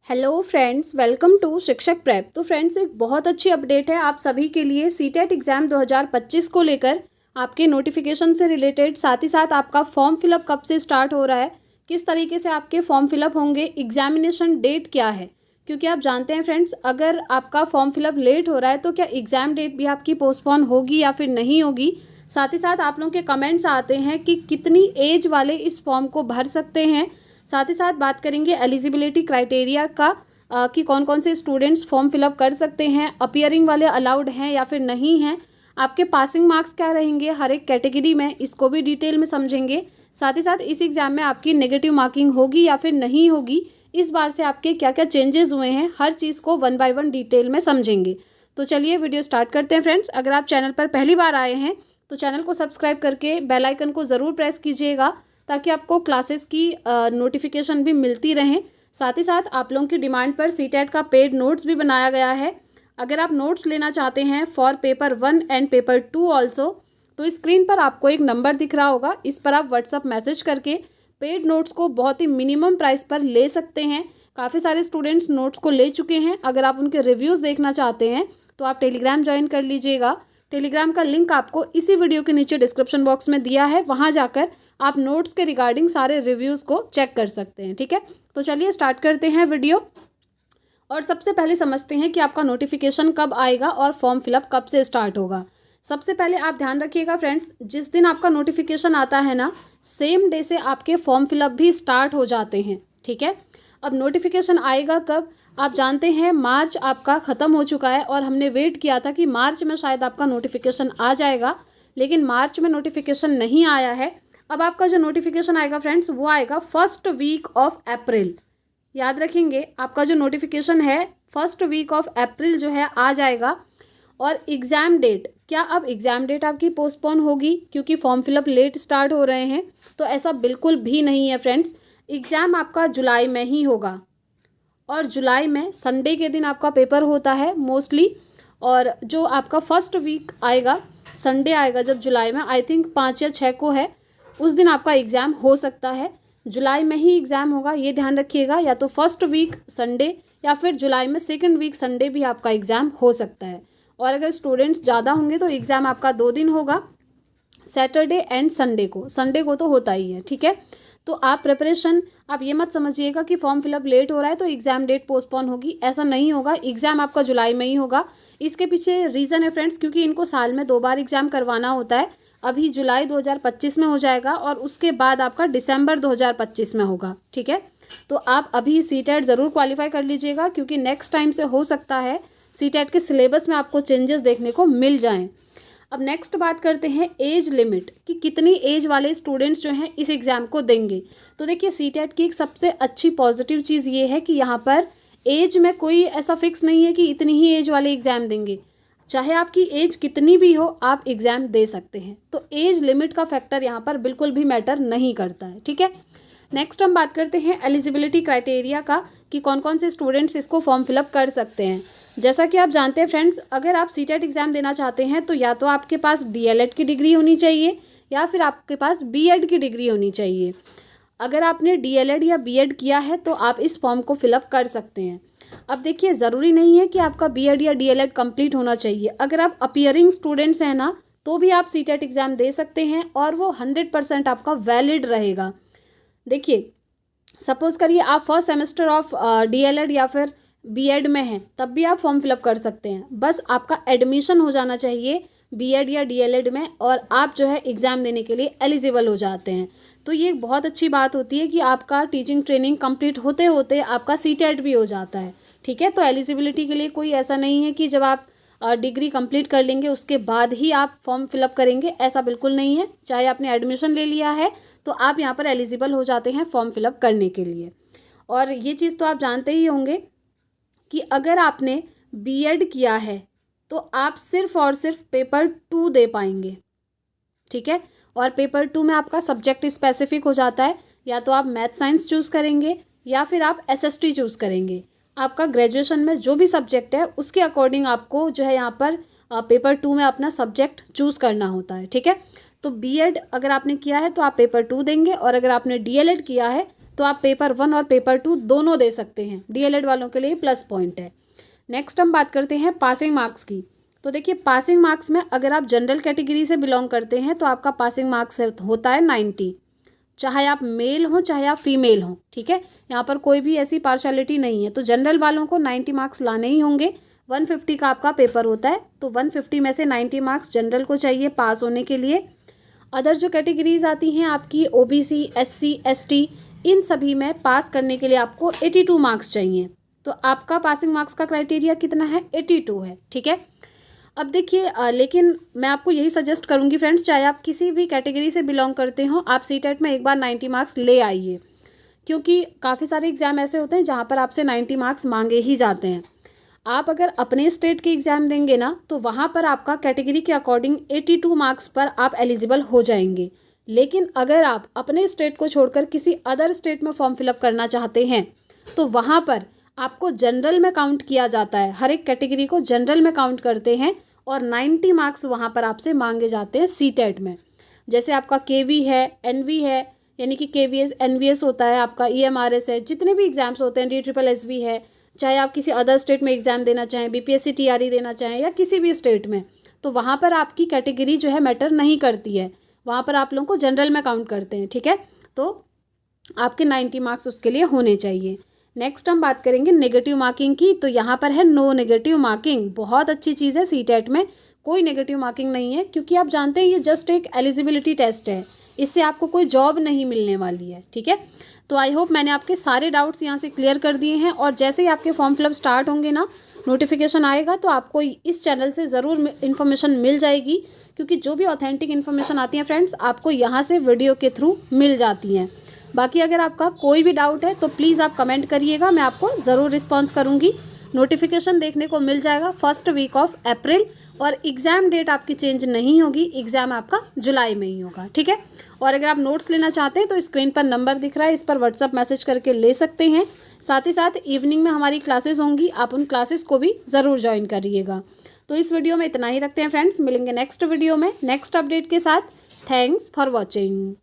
Hello friends, welcome to शिक्षक prep. तो friends, एक बहुत अच्छी अपडेट है आप सभी के लिए। सीटेट एग्ज़ाम 2025 को लेकर आपके नोटिफिकेशन से रिलेटेड, साथ ही साथ आपका फॉर्म फिलअप कब से स्टार्ट हो रहा है, किस तरीके से आपके फॉर्म फिलअप होंगे, एग्जामिनेशन डेट क्या है। क्योंकि आप जानते हैं फ्रेंड्स, अगर आपका फॉर्म फिलअप लेट हो रहा है तो क्या एग्ज़ाम डेट भी आपकी पोस्टपोन होगी या फिर नहीं होगी। साथ ही साथ आप लोगों के कमेंट्स आते हैं कि कितनी एज वाले इस फॉर्म को भर सकते हैं। साथ ही साथ बात करेंगे एलिजिबिलिटी क्राइटेरिया का, कि कौन कौन से स्टूडेंट्स फॉर्म फिलअप कर सकते हैं, अपीयरिंग वाले अलाउड हैं या फिर नहीं हैं, आपके पासिंग मार्क्स क्या रहेंगे हर एक कैटेगरी में, इसको भी डिटेल में समझेंगे। साथ ही साथ इस एग्ज़ाम में आपकी नेगेटिव मार्किंग होगी या फिर नहीं होगी, इस बार से आपके क्या क्या चेंजेस हुए हैं, हर चीज़ को वन बाय वन डिटेल में समझेंगे। तो चलिए वीडियो स्टार्ट करते हैं फ्रेंड्स। अगर आप चैनल पर पहली बार आए हैं तो चैनल को सब्सक्राइब करके बेल आइकन को ज़रूर प्रेस कीजिएगा, ताकि आपको क्लासेस की नोटिफिकेशन भी मिलती रहें। साथ ही साथ आप लोगों की डिमांड पर सीटेट का पेड नोट्स भी बनाया गया है। अगर आप नोट्स लेना चाहते हैं for paper 1 and paper 2 also, तो स्क्रीन पर आपको एक नंबर दिख रहा होगा, इस पर आप व्हाट्सअप मैसेज करके पेड नोट्स को बहुत ही मिनिमम प्राइस पर ले सकते हैं। काफ़ी सारे स्टूडेंट्स नोट्स को ले चुके हैं। अगर आप उनके रिव्यूज़ देखना चाहते हैं तो आप टेलीग्राम ज्वाइन कर लीजिएगा। टेलीग्राम का लिंक आपको इसी वीडियो के नीचे डिस्क्रिप्शन बॉक्स में दिया है, वहाँ जाकर आप नोट्स के रिगार्डिंग सारे रिव्यूज़ को चेक कर सकते हैं। ठीक है, तो चलिए स्टार्ट करते हैं वीडियो। और सबसे पहले समझते हैं कि आपका नोटिफिकेशन कब आएगा और फॉर्म फिलअप कब से स्टार्ट होगा। सबसे पहले आप ध्यान रखिएगा फ्रेंड्स, जिस दिन आपका नोटिफिकेशन आता है ना, सेम डे से आपके फॉर्म फिलअप भी स्टार्ट हो जाते हैं। ठीक है, अब नोटिफिकेशन आएगा कब, आप जानते हैं मार्च आपका ख़त्म हो चुका है और हमने वेट किया था कि मार्च में शायद आपका नोटिफिकेशन आ जाएगा, लेकिन मार्च में नोटिफिकेशन नहीं आया है। अब आपका जो नोटिफिकेशन आएगा फ्रेंड्स, वो आएगा फर्स्ट वीक ऑफ अप्रैल। याद रखेंगे, आपका जो नोटिफिकेशन है फर्स्ट वीक ऑफ अप्रैल जो है आ जाएगा। और एग्ज़ाम डेट, क्या अब एग्ज़ाम डेट आपकी पोस्टपोन होगी क्योंकि फॉर्म फिलअप लेट स्टार्ट हो रहे हैं? तो ऐसा बिल्कुल भी नहीं है फ्रेंड्स। एग्ज़ाम आपका जुलाई में ही होगा और जुलाई में संडे के दिन आपका पेपर होता है मोस्टली। और जो आपका फर्स्ट वीक आएगा, संडे आएगा जब जुलाई में, आई थिंक 5 या 6 को है, उस दिन आपका एग्ज़ाम हो सकता है। जुलाई में ही एग्ज़ाम होगा, ये ध्यान रखिएगा। या तो फर्स्ट वीक संडे या फिर जुलाई में सेकंड वीक संडे भी आपका एग्ज़ाम हो सकता है। और अगर स्टूडेंट्स ज़्यादा होंगे तो एग्ज़ाम आपका 2 दिन होगा, सैटरडे एंड संडे को। संडे को तो होता ही है। ठीक है, तो आप प्रिपरेशन, आप ये मत समझिएगा कि फॉर्म फिलअप लेट हो रहा है तो एग्ज़ाम डेट पोस्टपोन होगी, ऐसा नहीं होगा। एग्ज़ाम आपका जुलाई में ही होगा। इसके पीछे रीज़न है फ्रेंड्स, क्योंकि इनको साल में 2 बार एग्ज़ाम करवाना होता है। अभी जुलाई 2025 में हो जाएगा और उसके बाद आपका दिसंबर 2025 में होगा। ठीक है, तो आप अभी सीटेट ज़रूर क्वालिफाई कर लीजिएगा, क्योंकि नेक्स्ट टाइम से हो सकता है सीटेट के सिलेबस में आपको चेंजेस देखने को मिल जाएं। अब नेक्स्ट बात करते हैं एज लिमिट, कि कितनी एज वाले स्टूडेंट्स जो हैं इस एग्ज़ाम को देंगे। तो देखिए, सीटेट की एक सबसे अच्छी पॉजिटिव चीज़ ये है कि यहाँ पर एज में कोई ऐसा फिक्स नहीं है कि इतनी ही एज वाले एग्ज़ाम देंगे। चाहे आपकी एज कितनी भी हो, आप एग्ज़ाम दे सकते हैं। तो एज लिमिट का फैक्टर यहाँ पर बिल्कुल भी मैटर नहीं करता है। ठीक है, नेक्स्ट हम बात करते हैं एलिजिबिलिटी क्राइटेरिया का, कि कौन कौन से स्टूडेंट्स इसको फॉर्म फिलअप कर सकते हैं। जैसा कि आप जानते हैं फ्रेंड्स, अगर आप सीटेट एग्ज़ाम देना चाहते हैं तो या तो आपके पास डीएलएड की डिग्री होनी चाहिए या फिर आपके पास बीएड की डिग्री होनी चाहिए। अगर आपने डीएलएड या बीएड किया है तो आप इस फॉर्म को फिलअप कर सकते हैं। अब देखिए, ज़रूरी नहीं है कि आपका बीएड या डीएलएड कंप्लीट होना चाहिए। अगर आप अपीयरिंग स्टूडेंट्स हैं ना, तो भी आप सीटेट एग्ज़ाम दे सकते हैं और वो 100% आपका वैलिड रहेगा। देखिए, सपोज़ करिए आप फर्स्ट सेमेस्टर ऑफ डीएलएड या फिर बीएड में हैं, तब भी आप फॉर्म फिलअप कर सकते हैं। बस आपका एडमिशन हो जाना चाहिए बीएड या डीएलएड में और आप जो है एग्ज़ाम देने के लिए एलिजिबल हो जाते हैं। तो ये एक बहुत अच्छी बात होती है कि आपका टीचिंग ट्रेनिंग कंप्लीट होते होते आपका सीटेट भी हो जाता है। ठीक है, तो एलिजिबिलिटी के लिए कोई ऐसा नहीं है कि जब आप डिग्री कंप्लीट कर लेंगे उसके बाद ही आप फॉर्म फिलअप करेंगे, ऐसा बिल्कुल नहीं है। चाहे आपने एडमिशन ले लिया है तो आप यहाँ पर एलिजिबल हो जाते हैं फॉर्म फिलअप करने के लिए। और ये चीज़ तो आप जानते ही होंगे कि अगर आपने बीएड किया है तो आप सिर्फ और सिर्फ पेपर 2 दे पाएंगे। ठीक है, और पेपर 2 में आपका सब्जेक्ट स्पेसिफिक हो जाता है, या तो आप मैथ साइंस चूज़ करेंगे या फिर आप एसएसटी चूज़ करेंगे। आपका ग्रेजुएशन में जो भी सब्जेक्ट है उसके अकॉर्डिंग आपको जो है यहाँ पर पेपर 2 में अपना सब्जेक्ट चूज़ करना होता है। ठीक है, तो बीएड अगर आपने किया है तो आप पेपर 2 देंगे, और अगर आपने डीएलएड किया है तो आप पेपर 1 और पेपर 2 दोनों दे सकते हैं। डीएलएड वालों के लिए प्लस पॉइंट है। नेक्स्ट हम बात करते हैं पासिंग मार्क्स की। तो देखिए पासिंग मार्क्स में अगर आप जनरल कैटेगरी से बिलोंग करते हैं तो आपका पासिंग मार्क्स होता है 90, चाहे आप मेल हो चाहे आप फीमेल हो, ठीक है। यहाँ पर कोई भी ऐसी पार्शलिटी नहीं है। तो जनरल वालों को 90 मार्क्स लाने ही होंगे। 150 का आपका पेपर होता है, तो 150 में से 90 मार्क्स जनरल को चाहिए पास होने के लिए। अदर जो कैटेगरीज आती हैं आपकी ओबीसी, एससी, एसटी, इन सभी में पास करने के लिए आपको 82 मार्क्स चाहिए। तो आपका पासिंग मार्क्स का क्राइटेरिया कितना है? 82 है, ठीक है। अब देखिए लेकिन मैं आपको यही सजेस्ट करूंगी फ्रेंड्स, चाहे आप किसी भी कैटेगरी से बिलोंग करते हो, आप सीटेट में एक बार 90 मार्क्स ले आइए, क्योंकि काफ़ी सारे एग्ज़ाम ऐसे होते हैं जहाँ पर आपसे 90 मार्क्स मांगे ही जाते हैं। आप अगर अपने स्टेट के एग्ज़ाम देंगे ना, तो वहाँ पर आपका कैटेगरी के अकॉर्डिंग 82 मार्क्स पर आप एलिजिबल हो जाएंगे। लेकिन अगर आप अपने स्टेट को छोड़कर किसी अदर स्टेट में फॉर्म फिलअप करना चाहते हैं, तो वहाँ पर आपको जनरल में काउंट किया जाता है। हर एक कैटेगरी को जनरल में काउंट करते हैं और 90 मार्क्स वहाँ पर आपसे मांगे जाते हैं सीटेट में। जैसे आपका केवी है, एनवी है, यानी कि केवीएस एनवीएस होता है, आपका ईएमआरएस है, जितने भी एग्जाम्स होते हैं, DSSB है, चाहे आप किसी अदर स्टेट में एग्ज़ाम देना चाहें, बीपीएससी टीआरई देना चाहें या किसी भी स्टेट में, तो वहाँ पर आपकी कैटेगरी जो है मैटर नहीं करती है। वहाँ पर आप लोगों को जनरल में काउंट करते हैं, ठीक है। तो आपके 90 मार्क्स उसके लिए होने चाहिए। नेक्स्ट हम बात करेंगे नेगेटिव मार्किंग की। तो यहाँ पर है नो नेगेटिव मार्किंग। बहुत अच्छी चीज़ है, सीटेट में कोई नेगेटिव मार्किंग नहीं है, क्योंकि आप जानते हैं ये जस्ट एक एलिजिबिलिटी टेस्ट है, इससे आपको कोई जॉब नहीं मिलने वाली है, ठीक है। तो आई होप मैंने आपके सारे डाउट्स यहाँ से क्लियर कर दिए हैं, और जैसे ही आपके फॉर्म फिलअप स्टार्ट होंगे ना, नोटिफिकेशन आएगा तो आपको इस चैनल से ज़रूर इन्फॉर्मेशन मिल जाएगी, क्योंकि जो भी ऑथेंटिक इन्फॉर्मेशन आती है फ्रेंड्स, आपको यहाँ से वीडियो के थ्रू मिल जाती हैं। बाकी अगर आपका कोई भी डाउट है तो प्लीज़ आप कमेंट करिएगा, मैं आपको ज़रूर रिस्पॉन्स करूँगी। नोटिफिकेशन देखने को मिल जाएगा फर्स्ट वीक ऑफ अप्रैल, और एग्ज़ाम डेट आपकी चेंज नहीं होगी, एग्ज़ाम आपका जुलाई में ही होगा, ठीक है। और अगर आप नोट्स लेना चाहते हैं तो स्क्रीन पर नंबर दिख रहा है, इस पर व्हाट्सअप मैसेज करके ले सकते हैं। साथ ही साथ इवनिंग में हमारी क्लासेस होंगी, आप उन क्लासेस को भी ज़रूर ज्वाइन करिएगा। तो इस वीडियो में इतना ही रखते हैं फ्रेंड्स, मिलेंगे नेक्स्ट वीडियो में नेक्स्ट अपडेट के साथ। Thanks for watching.